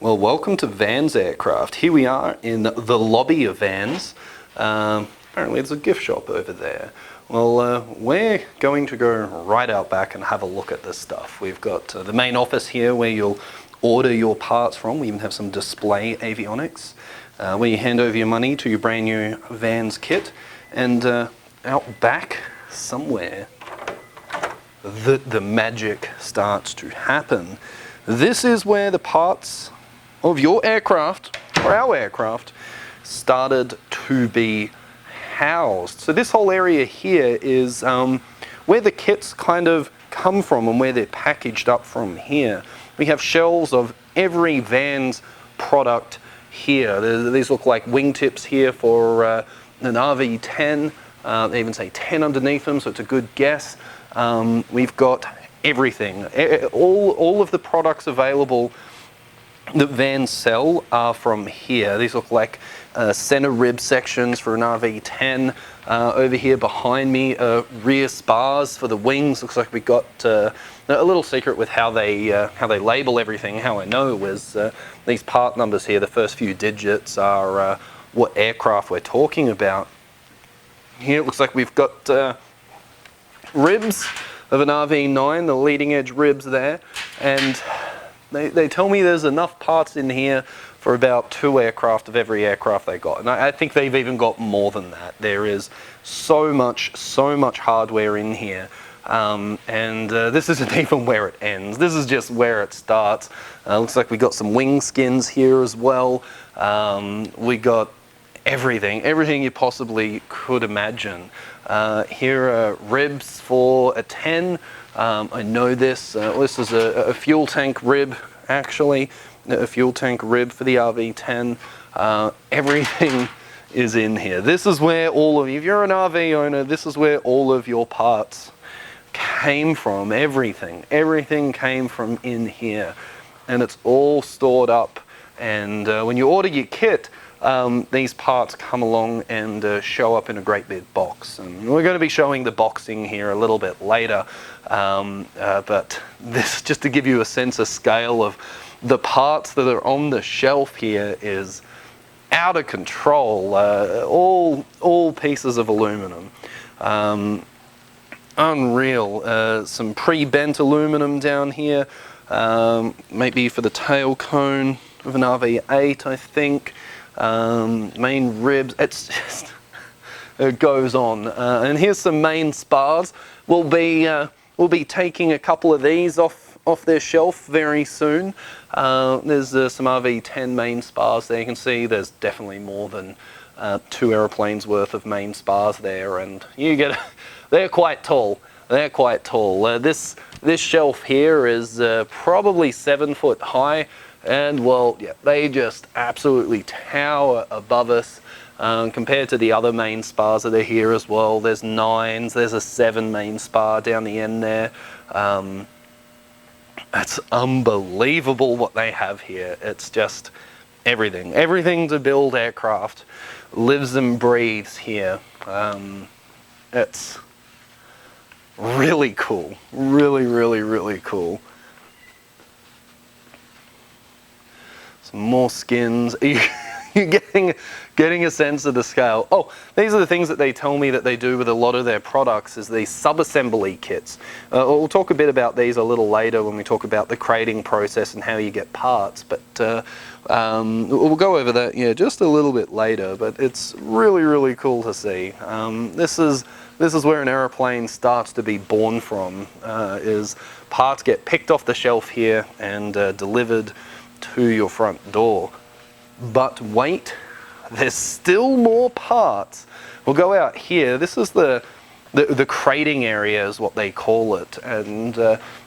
Well, welcome to Vans Aircraft. Here we are in the lobby of Vans. Apparently there's a gift shop over there. Well, we're going to go right out back and have a look at this stuff. We've got the main office here where you'll order your parts from. We even have some display avionics where you hand over your money to your brand new Vans kit. And out back somewhere, the magic starts to happen. This is where the parts of your aircraft, or our aircraft, started to be housed. So this whole area here is where the kits kind of come from and where they're packaged up from here. We have shelves of every Vans product here. These look like wingtips here for an RV10. They even say 10 underneath them, so it's a good guess. We've got everything. All of the products available that Vans sell are from here. These look like center rib sections for an RV10. Over here behind me, rear spars for the wings. Looks like we got a little secret with how they label everything. How I know is these part numbers here. The first few digits are what aircraft we're talking about. Here it looks like we've got ribs of an RV9, the leading edge ribs there, and they tell me there's enough parts in here for about 2 aircraft of every aircraft they got. And I think they've even got more than that. There is so much hardware in here. This isn't even where it ends. This is just where it starts. Looks like we got some wing skins here as well. We got everything you possibly could imagine. Here are ribs for a 10. I know this. This is a fuel tank rib, actually. A fuel tank rib for the RV10. Everything is in here. This is where if you're an RV owner, this is where all of your parts came from. Everything came from in here. And it's all stored up. And when you order your kit, these parts come along and show up in a great big box. And we're going to be showing the boxing here a little bit later, but this, just to give you a sense of scale of the parts that are on the shelf here, is out of control. All pieces of aluminum. Unreal. Some pre-bent aluminum down here, maybe for the tail cone of an RV8, I think. Main ribs, it goes on. And here's some main spars. We'll be taking a couple of these off their shelf very soon. There's some RV10 main spars there. You can see there's definitely more than 2 aeroplanes worth of main spars there, and they're quite tall. They're quite tall. This shelf here is probably 7 foot high. And well, yeah, they just absolutely tower above us compared to the other main spars that are here as well. There's 9s, there's a 7 main spar down the end there. It's unbelievable what they have here. It's just everything to build aircraft lives and breathes here. It's really cool, really cool. More skins. You're getting a sense of the scale. Oh, these are the things that they tell me that they do with a lot of their products, is these sub-assembly kits. We'll talk a bit about these a little later when we talk about the crating process and how you get parts, but we'll go over that just a little bit later. But it's really cool to see. This is where an aeroplane starts to be born from. Is parts get picked off the shelf here and delivered to your front door. But wait, there's still more parts. We'll go out here. This is the crating area is what they call it, and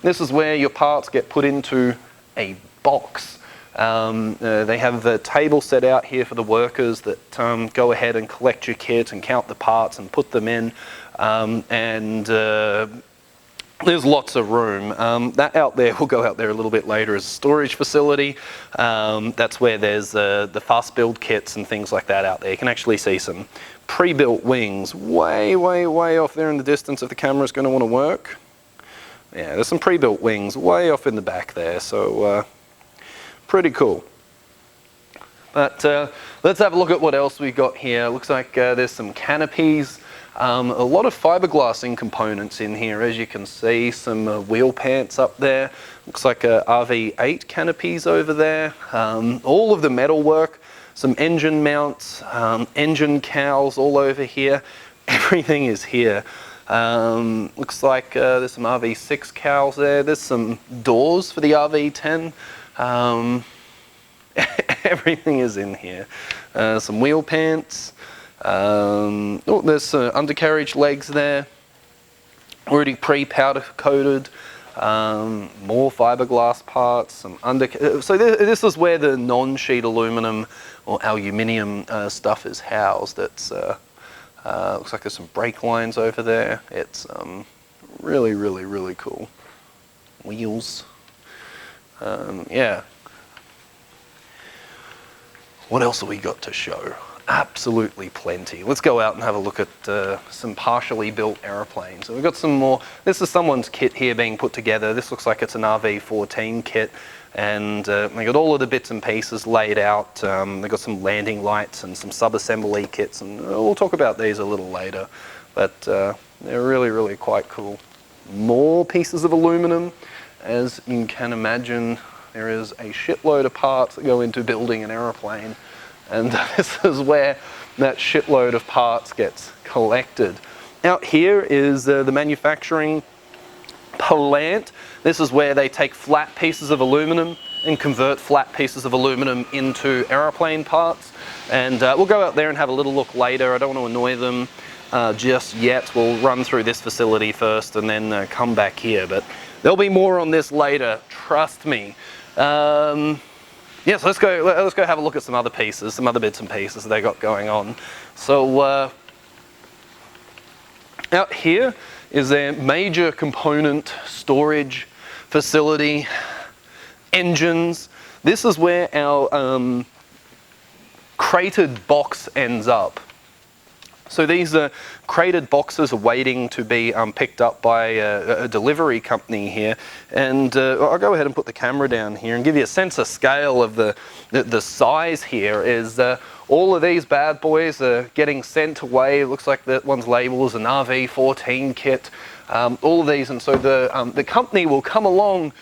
this is where your parts get put into a box. They have the table set out here for the workers that go ahead and collect your kit and count the parts and put them in, there's lots of room. That out there, we'll go out there a little bit later, is a storage facility. That's where there's the fast build kits and things like that out there. You can actually see some pre-built wings way off there in the distance if the camera's going to want to work. Yeah, there's some pre-built wings way off in the back there, so pretty cool. But let's have a look at what else we got here. Looks like there's some canopies. A lot of fiberglassing components in here, as you can see. Some wheel pants up there. Looks like RV8 canopies over there. All of the metal work. Some engine mounts, engine cowls all over here. Everything is here. Looks like there's some RV6 cowls there. There's some doors for the RV10. Everything is in here. Some wheel pants. Oh, there's undercarriage legs there. Already pre-powder coated. More fiberglass parts. So this is where the non-sheet aluminum or aluminium stuff is housed. It's looks like there's some brake lines over there. It's really, really, really cool. Wheels. Yeah. What else have we got to show? Absolutely plenty. Let's go out and have a look at some partially built aeroplanes. So we've got some more. This is someone's kit here being put together. This looks like it's an RV14 kit, and they got all of the bits and pieces laid out. They've got some landing lights and some sub-assembly kits, and we'll talk about these a little later. But they're really, really quite cool. More pieces of aluminum. As you can imagine, there is a shitload of parts that go into building an aeroplane. And this is where that shitload of parts gets collected. Out here is the manufacturing plant. This is where they take flat pieces of aluminum and convert flat pieces of aluminum into aeroplane parts. And we'll go out there and have a little look later. I don't want to annoy them just yet. We'll run through this facility first and then come back here. But there'll be more on this later, trust me. Yes, let's go have a look at some other pieces, some other bits and pieces that they got going on. So out here is their major component storage facility, engines. This is where our crated box ends up. So these crated boxes are waiting to be picked up by a delivery company here. And I'll go ahead and put the camera down here and give you a sense of scale of the size here. Is all of these bad boys are getting sent away. It looks like that one's labeled as an RV14 kit. All of these, and so the company will come along,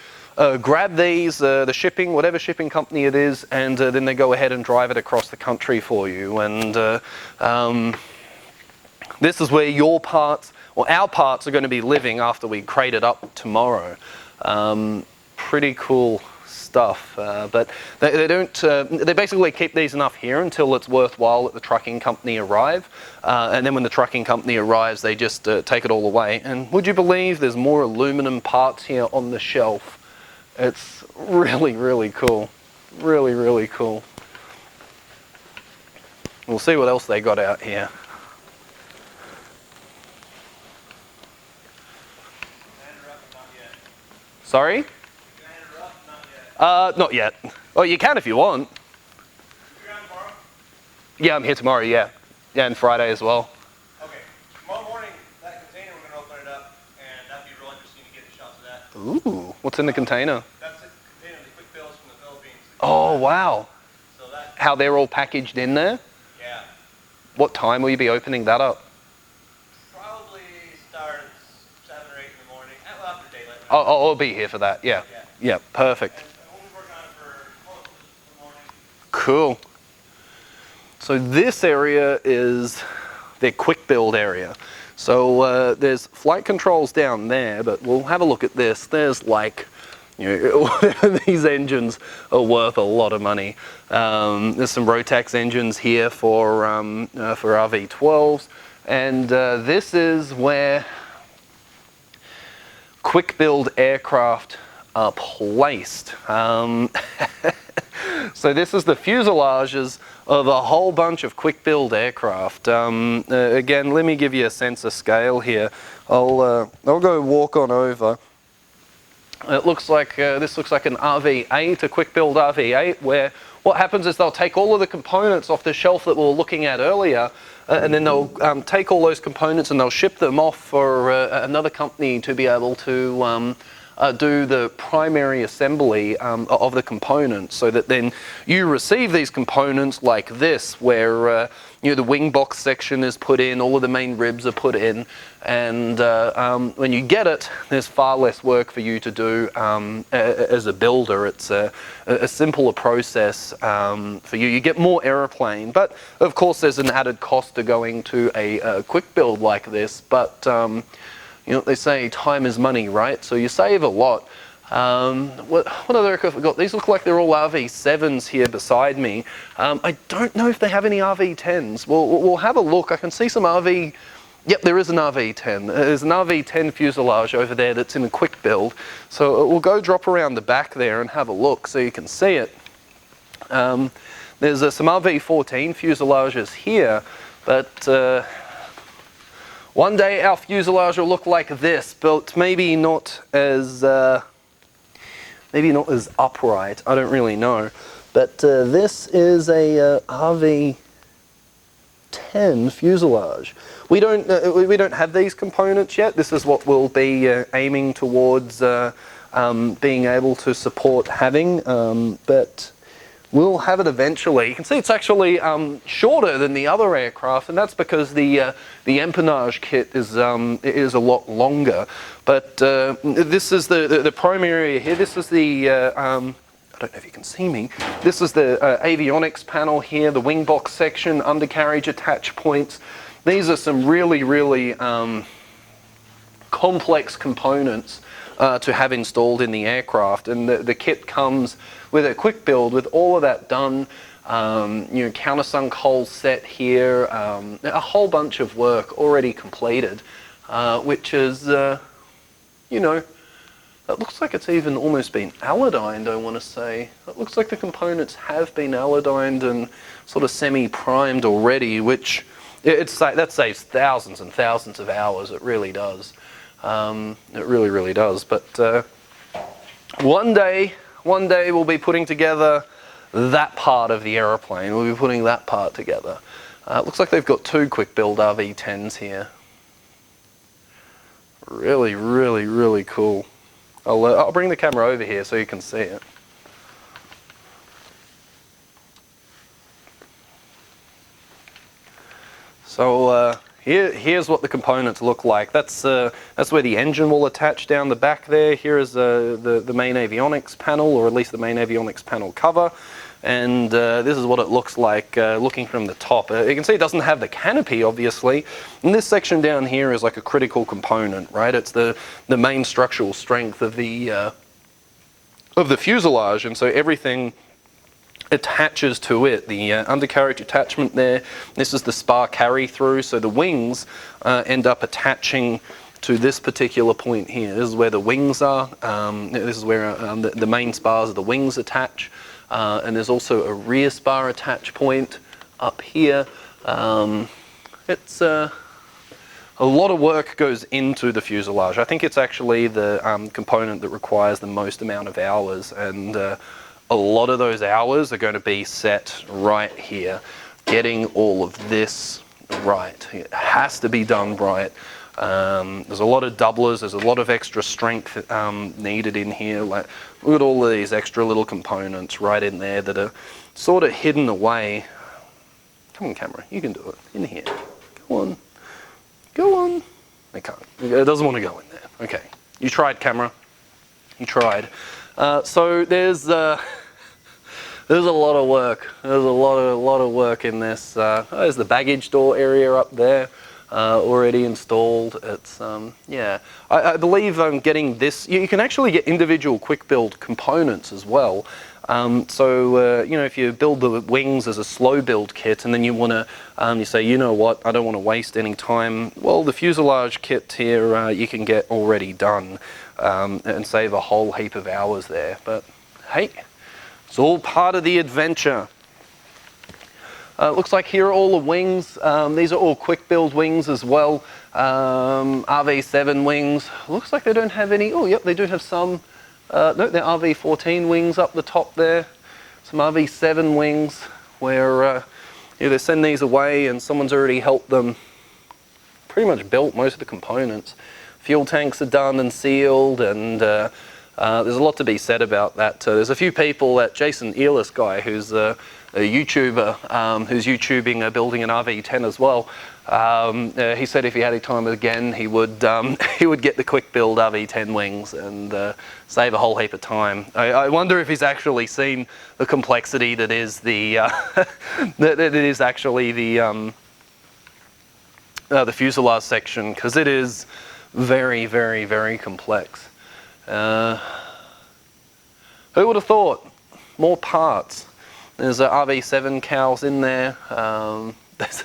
grab these, the shipping, whatever shipping company it is, and then they go ahead and drive it across the country for you. And this is where your parts, or our parts, are going to be living after we crate it up tomorrow. Pretty cool stuff. But they don't. They basically keep these enough here until it's worthwhile that the trucking company arrive. And then when the trucking company arrives, they just take it all away. And would you believe there's more aluminum parts here on the shelf? It's really, really cool. Really, really cool. We'll see what else they got out here. Sorry? Not yet. Oh, you can if you want. You're on tomorrow? Yeah, I'm here tomorrow, yeah. Yeah, and Friday as well. Okay. Tomorrow morning, that container, we're going to open it up, and that'd be real interesting to get a shot of that. Ooh, what's in the container? That's the container, the quick bills from the Philippines. Oh, wow. So that, How they're all packaged in there? yeah. What time will you be opening that up? Probably start at 7 or 8 in the morning. Well, after daylight. I'll be here for that, yeah. Yeah, perfect. And we'll be working on it for most of the morning. Cool. So this area is their quick build area. So there's flight controls down there, but we'll have a look at this. There's like, these engines are worth a lot of money. There's some Rotax engines here for RV12s, and this is where quick build aircraft are placed. So this is the fuselages of a whole bunch of quick build aircraft. Again, let me give you a sense of scale here. I'll go walk on over. It looks like this looks like an RV8, a quick build RV8, where what happens is they'll take all of the components off the shelf that we were looking at earlier, and then they'll take all those components and they'll ship them off for another company to be able to do the primary assembly of the components, so that then you receive these components like this, where the wing box section is put in, all of the main ribs are put in, and when you get it, there's far less work for you to do as a builder. It's a simpler process for you. You get more aeroplane, but of course there's an added cost to going to a quick build like this, but they say time is money, right? So you save a lot. What other aircraft have we got? These look like they're all RV7s here beside me. I don't know if they have any RV10s. We'll have a look. I can see some RV... Yep, there is an RV10. There's an RV10 fuselage over there that's in a quick build. So we'll go drop around the back there and have a look so you can see it. There's some RV14 fuselages here, but... one day our fuselage will look like this, but maybe not as upright. I don't really know. But this is a RV10 fuselage. We don't have these components yet. This is what we'll be aiming towards being able to support having, but we'll have it eventually. You can see it's actually shorter than the other aircraft, and that's because the empennage kit is a lot longer. But this is the primary area here. This is the I don't know if you can see me. This is the avionics panel here, the wing box section, undercarriage attach points. These are some really, really complex components to have installed in the aircraft, and the kit comes with a quick build with all of that done. Countersunk holes set here, a whole bunch of work already completed, which is, it looks like it's even almost been allodyed, I want to say. It looks like the components have been allodyed and sort of semi-primed already, which that saves thousands and thousands of hours. It really does. It really, really does. But one day we'll be putting together that part of the aeroplane. We'll be putting that part together. It looks like they've got two quick build RV10s here. Really, really, really cool. I'll bring the camera over here so you can see it. So here's what the components look like. That's where the engine will attach down the back there. Here is the main avionics panel, or at least the main avionics panel cover. And this is what it looks like looking from the top. You can see it doesn't have the canopy, obviously. And this section down here is like a critical component, right? It's the main structural strength of the fuselage, and so everything attaches to it. The undercarriage attachment there. This is the spar carry through, so the wings end up attaching to this particular point here. This is where the wings are. This is where the main spars of the wings attach. And there's also a rear spar attach point up here. It's a lot of work goes into the fuselage. I think it's actually the component that requires the most amount of hours, and a lot of those hours are going to be set right here, getting all of this right. It has to be done right. There's a lot of doublers, there's a lot of extra strength needed in here. Like, look at all of these extra little components right in there that are sort of hidden away. Come on, camera, you can do it. In here. Go on. Go on. It can't. It doesn't want to go in there. Okay. You tried, camera. You tried. So there's a lot of work. There's a lot of work in this. There's the baggage door area up there. Already installed. It's yeah. I believe getting this. You can actually get individual quick build components as well. So if you build the wings as a slow build kit, and then you want to, you say, you know what, I don't want to waste any time. Well, the fuselage kit here you can get already done and save a whole heap of hours there. But hey, it's all part of the adventure. Looks like here are all the wings. These are all quick build wings as well. RV7 wings. Looks like they don't have any. Oh, yep, they do have some. No, they're RV14 wings up the top there. Some RV7 wings where they send these away and someone's already helped them pretty much built most of the components. fuel tanks are done and sealed, and there's a lot to be said about that. There's a few people, that Jason Earless guy, who's a YouTuber, who's YouTubing building an RV10 as well. He said if he had time again, he would get the quick build RV10 wings and save a whole heap of time. I wonder if he's actually seen the complexity that is the that is actually the fuselage section, because it is very, very, very complex. Who would have thought? More parts. There's RV7 cows in there. There's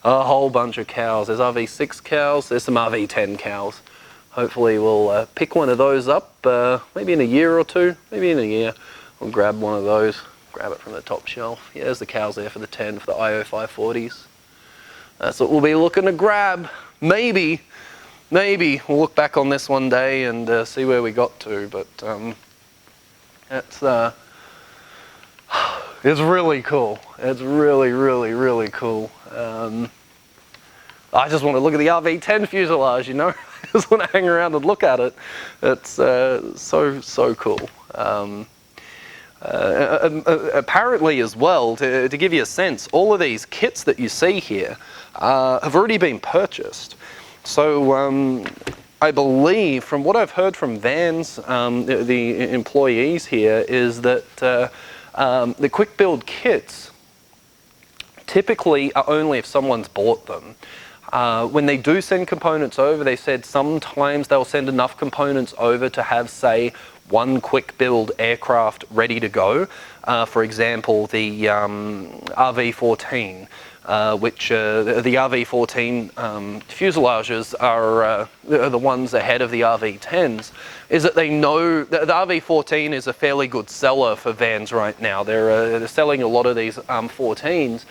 a whole bunch of cows. There's RV6 cows. There's some RV10 cows. Hopefully we'll pick one of those up maybe in a year or two. Maybe in a year. We'll grab one of those. Grab it from the top shelf. Yeah, there's the cows there for the 10, for the IO 540s. That's what we'll be looking to grab. Maybe we'll look back on this one day and see where we got to. But it's really cool. It's really, really, really cool. I just want to look at the RV10 fuselage, you know. I just want to hang around and look at it. It's so cool. Apparently as well, to give you a sense, all of these kits that you see here have already been purchased. So I believe, from what I've heard from Vans, the employees here, is that the quick build kits typically are only if someone's bought them. When they do send components over, they said sometimes they'll send enough components over to have, say, one quick build aircraft ready to go. For example, the RV14, which the RV14 fuselages are the ones ahead of the RV10s, is that they know that the RV14 is a fairly good seller for Vans right now. They're selling a lot of these 14s.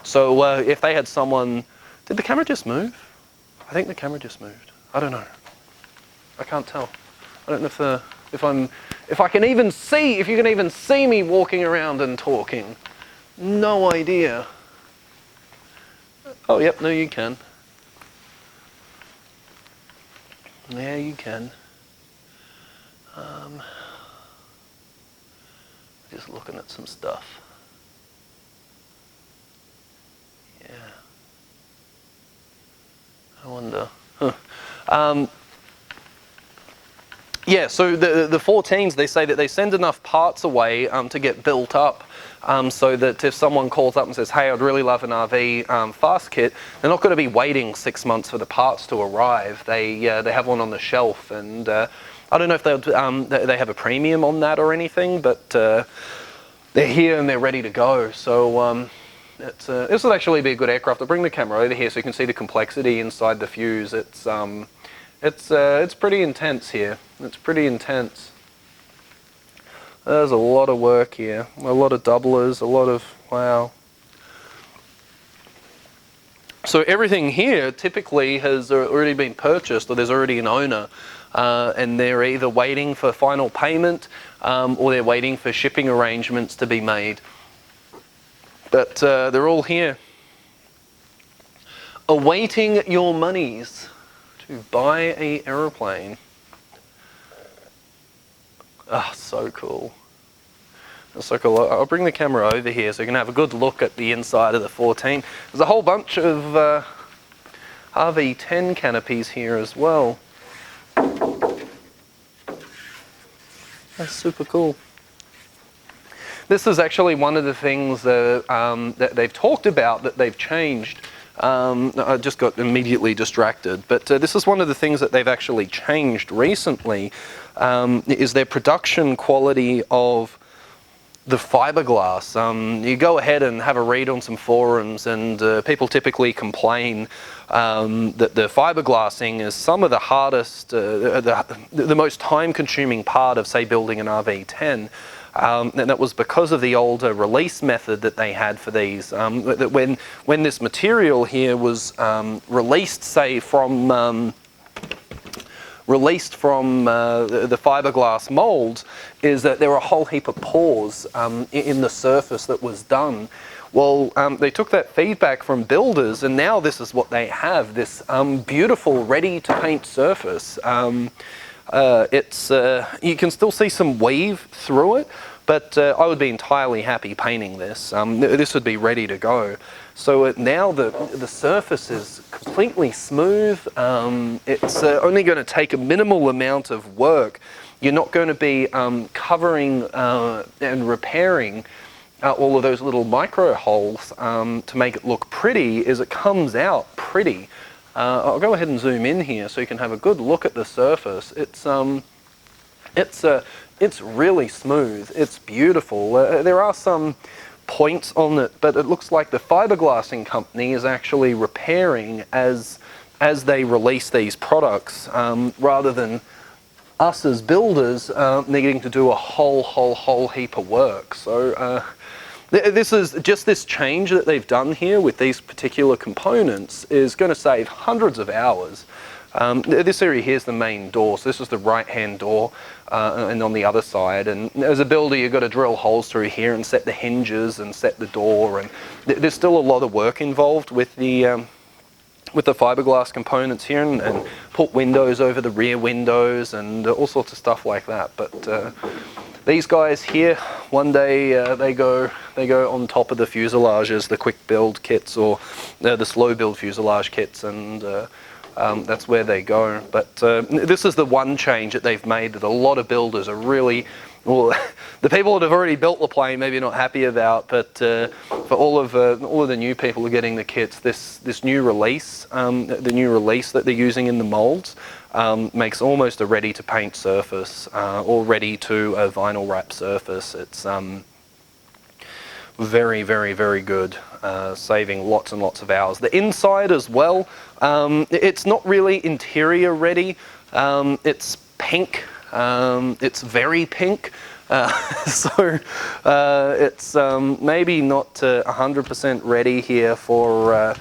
So if they had someone... Did the camera just move? I think the camera just moved. I don't know. I can't tell. I don't know if I can even see, if you can even see me walking around and talking. No idea. Oh, yep, no, you can. Yeah, you can. Just looking at some stuff. Yeah. I wonder. Huh. Yeah, so the 14s, they say that they send enough parts away to get built up, so that if someone calls up and says, hey, I'd really love an RV fast kit, they're not going to be waiting 6 months for the parts to arrive. They have one on the shelf, and I don't know if they have a premium on that or anything, but they're here and they're ready to go. So this would actually be a good aircraft. I'll bring the camera over here so you can see the complexity inside the fuse. It's pretty intense here. It's pretty intense. There's a lot of work here. A lot of doublers, a lot of... wow. So everything here typically has already been purchased, or there's already an owner, and they're either waiting for final payment or they're waiting for shipping arrangements to be made. But they're all here, awaiting your monies to buy an aeroplane. Ah, so cool. That's so cool. I'll bring the camera over here so you can have a good look at the inside of the 14. There's a whole bunch of RV10 canopies here as well. That's super cool. This is actually one of the things that they've talked about that they've changed. I just got immediately distracted, but this is one of the things that they've actually changed recently, is their production quality of the fiberglass. You go ahead and have a read on some forums, and people typically complain that the fiberglassing is some of the hardest, the most time-consuming part of, say, building an RV10. And that was because of the older release method that they had for these. That when this material here was released, say from released from the fiberglass molds is that there were a whole heap of pores in the surface that was done. Well, they took that feedback from builders, and now this is what they have, this beautiful ready-to-paint surface. You can still see some weave through it, but I would be entirely happy painting this. This would be ready to go. So now the surface is completely smooth. It's only going to take a minimal amount of work. You're not going to be covering and repairing all of those little micro holes to make it look pretty. As it comes out pretty. I'll go ahead and zoom in here so you can have a good look at the surface. It's really smooth. It's beautiful. There are some points on it, but it looks like the fiberglassing company is actually repairing as they release these products, rather than us as builders needing to do a whole heap of work. So this is just this change that they've done here with these particular components is going to save hundreds of hours. This area here is the main door, so this is the right-hand door, and on the other side. And as a builder, you've got to drill holes through here and set the hinges and set the door. And there's still a lot of work involved with the fiberglass components here, and put windows over the rear windows and all sorts of stuff like that. But these guys here, one day they go on top of the fuselages, the quick build kits or the slow build fuselage kits, and that's where they go. But this is the one change that they've made that a lot of builders are really, well, the people that have already built the plane maybe not happy about, but for all of the new people who are getting the kits, this new release, the new release that they're using in the molds, makes almost a ready to paint surface, or ready to a vinyl wrap surface. It's very, very, very good, saving lots and lots of hours. The inside as well, it's not really interior ready. It's pink. It's very pink. So it's maybe not 100% ready here for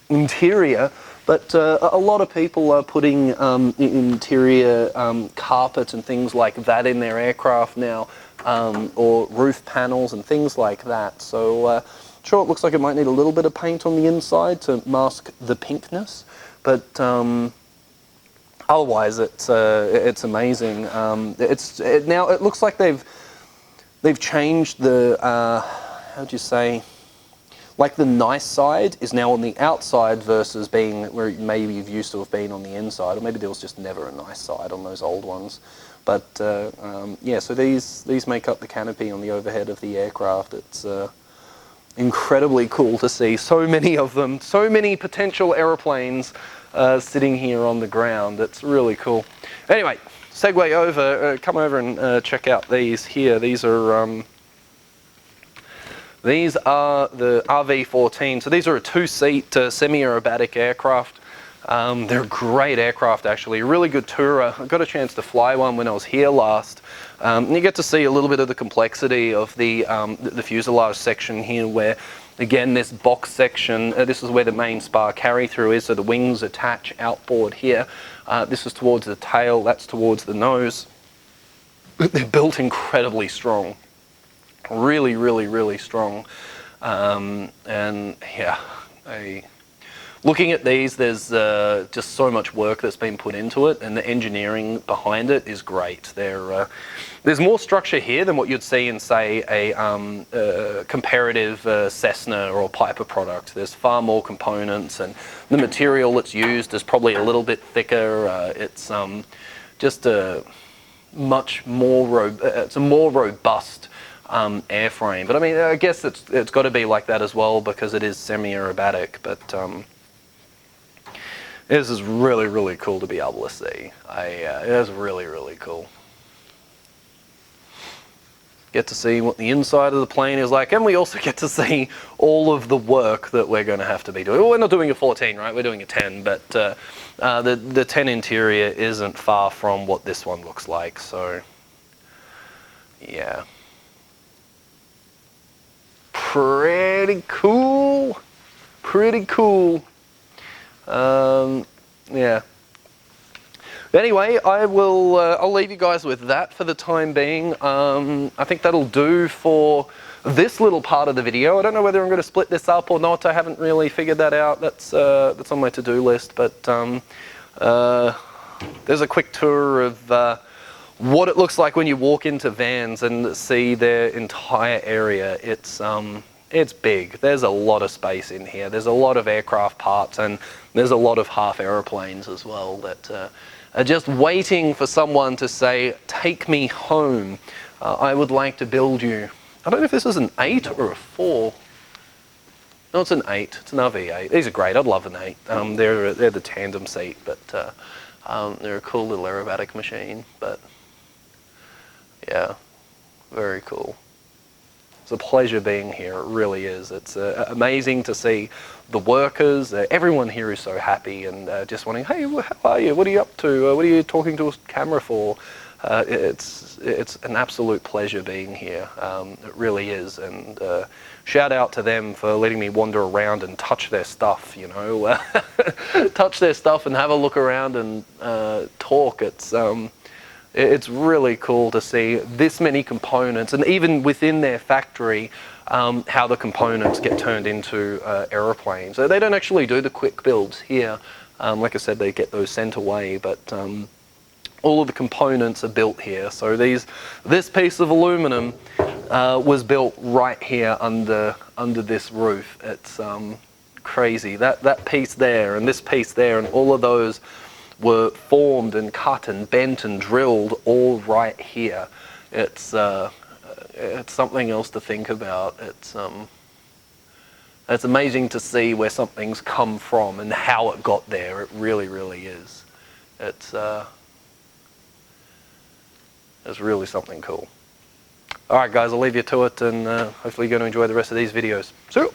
interior, but a lot of people are putting interior carpet and things like that in their aircraft now, or roof panels and things like that. So sure, it looks like it might need a little bit of paint on the inside to mask the pinkness, but otherwise it's amazing. Now it looks like they've changed the how'd you say, like the nice side is now on the outside versus being where maybe you've used to have been on the inside, or maybe there was just never a nice side on those old ones. But yeah, so these make up the canopy on the overhead of the aircraft. It's incredibly cool to see so many of them, so many potential aeroplanes sitting here on the ground. It's really cool. Anyway, segue over, come over and check out these here. These are the RV-14. So these are a two-seat semi-aerobatic aircraft. They're a great aircraft, actually. A really good tourer. I got a chance to fly one when I was here last. And you get to see a little bit of the complexity of the fuselage section here, where, again, this box section, this is where the main spar carry-through is, so the wings attach outboard here. This is towards the tail, that's towards the nose. They're built incredibly strong. Really, really, really strong. And yeah, looking at these, there's just so much work that's been put into it, and the engineering behind it is great. There's more structure here than what you'd see in, say, a comparative Cessna or Piper product. There's far more components, and the material that's used is probably a little bit thicker. It's just a much more it's a more robust airframe. But I mean, I guess it's got to be like that as well because it is semi-aerobatic. But this is really, really cool to be able to see. It is really, really cool. Get to see what the inside of the plane is like, and we also get to see all of the work that we're going to have to be doing. Well, we're not doing a 14, right? We're doing a 10, but the 10 interior isn't far from what this one looks like. So, yeah. Pretty cool. Pretty cool. Yeah. Anyway, I'll leave you guys with that for the time being. I think that'll do for this little part of the video. I don't know whether I'm going to split this up or not. I haven't really figured that out. That's on my to-do list. But there's a quick tour of what it looks like when you walk into vans and see their entire area. It's big. There's a lot of space in here. There's a lot of aircraft parts, and there's a lot of half aeroplanes as well that are just waiting for someone to say, take me home. I would like to build you. I don't know if this is an 8 or a 4. No, it's an 8. It's an RV8. These are great. I'd love an 8. They're the tandem seat, but they're a cool little aerobatic machine. But yeah, very cool. It's a pleasure being here. It really is. It's amazing to see the workers. Everyone here is so happy and just wanting, hey, how are you? What are you up to? What are you talking to a camera for? It's an absolute pleasure being here. It really is. And shout out to them for letting me wander around and touch their stuff, you know. Touch their stuff and have a look around and talk. It's really cool to see this many components, and even within their factory, how the components get turned into aeroplanes. So they don't actually do the quick builds here. Like I said, they get those sent away, but all of the components are built here. So this piece of aluminum was built right here under this roof. It's crazy. That piece there and this piece there and all of those were formed and cut and bent and drilled all right here. It's something else to think about. It's amazing to see where something's come from and how it got there. It really, really is. It's really something cool. All right, guys, I'll leave you to it, and hopefully you're going to enjoy the rest of these videos. See you.